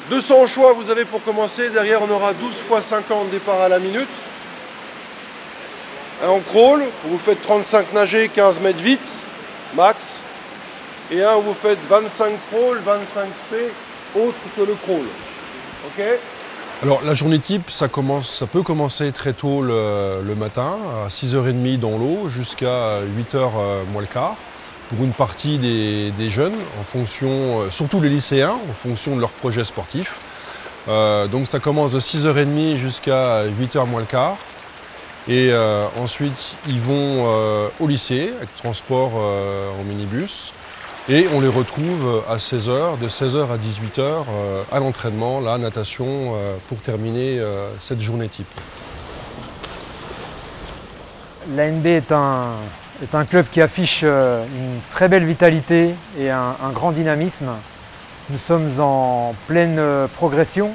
200 choix vous avez pour commencer. Derrière, on aura 12 x 50 départs à la minute. Un en crawl, où vous faites 35 nagés, 15 mètres vite, max. Et un où vous faites 25 crawl, 25 spé, autre que le crawl. Ok? Alors la journée type, ça peut commencer très tôt le matin, à 6h30 dans l'eau, jusqu'à 8h moins le quart, pour une partie des jeunes, en fonction, surtout les lycéens, en fonction de leur projet sportif. Donc ça commence de 6h30 jusqu'à 8h moins le quart. Et ensuite, ils vont au lycée, avec transport en minibus. Et on les retrouve à 16h, de 16h à 18h, à l'entraînement, la natation, pour terminer cette journée type. L'ANB est un club qui affiche une très belle vitalité et un grand dynamisme. Nous sommes en pleine progression,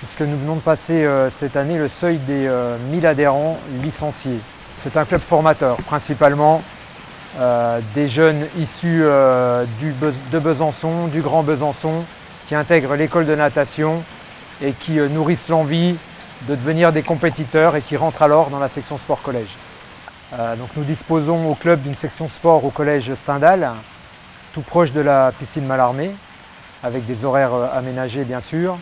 puisque nous venons de passer cette année le seuil des 1000 adhérents licenciés. C'est un club formateur, principalement des jeunes issus de Besançon, du Grand Besançon, qui intègrent l'école de natation et qui nourrissent l'envie de devenir des compétiteurs et qui rentrent alors dans la section sport collège. Donc nous disposons au club d'une section sport au collège Stendhal, tout proche de la piscine Mallarmé, avec des horaires aménagés bien sûr.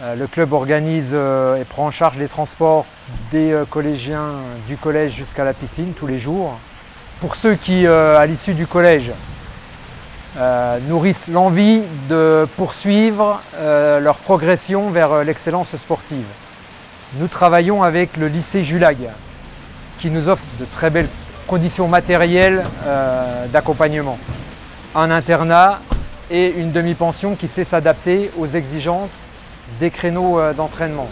Le club organise et prend en charge les transports des collégiens du collège jusqu'à la piscine tous les jours. Pour ceux qui, à l'issue du collège, nourrissent l'envie de poursuivre leur progression vers l'excellence sportive. Nous travaillons avec le lycée Julag, qui nous offre de très belles conditions matérielles d'accompagnement. Un internat et une demi-pension qui sait s'adapter aux exigences des créneaux d'entraînement.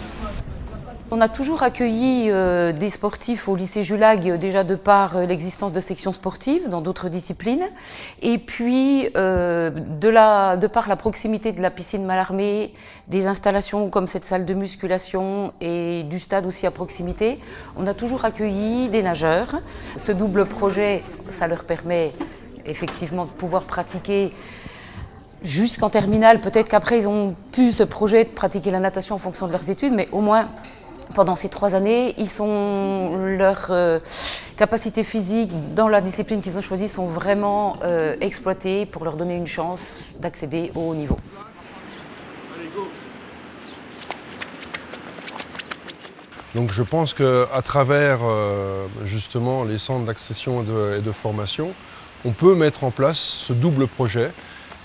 On a toujours accueilli des sportifs au lycée Julag, déjà de par l'existence de sections sportives dans d'autres disciplines, et puis de par la proximité de la piscine Mallarmé, des installations comme cette salle de musculation et du stade aussi à proximité, on a toujours accueilli des nageurs. Ce double projet, ça leur permet effectivement de pouvoir pratiquer jusqu'en terminale. Peut-être qu'après ils ont pu ce projet de pratiquer la natation en fonction de leurs études, mais au moins pendant ces 3 années, leurs capacités physiques dans la discipline qu'ils ont choisie sont vraiment exploitées pour leur donner une chance d'accéder au haut niveau. Donc je pense qu'à travers justement les centres d'accession et de formation, on peut mettre en place ce double projet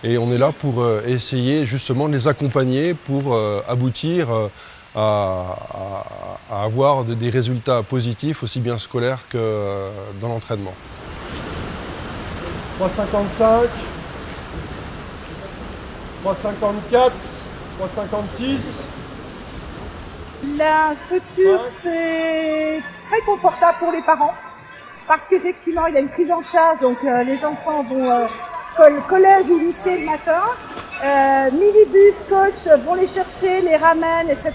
et on est là pour essayer justement de les accompagner pour aboutir à avoir des résultats positifs aussi bien scolaires que dans l'entraînement. 3,55, 3,54, 3,56. La structure, c'est très confortable pour les parents parce qu'effectivement, il y a une prise en charge, donc les enfants vont collège ou lycée le matin, minibus, coach vont les chercher, les ramènent, etc.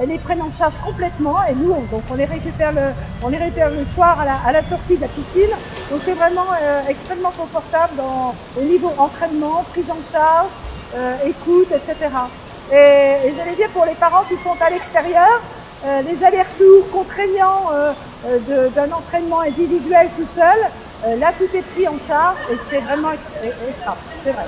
Et les prennent en charge complètement et nous, on les récupère le soir à la sortie de la piscine. Donc c'est vraiment extrêmement confortable au niveau entraînement, prise en charge, écoute, etc. Et j'allais dire pour les parents qui sont à l'extérieur, les allers-retours contraignants d'un entraînement individuel tout seul, là tout est pris en charge et c'est vraiment extra, c'est vrai.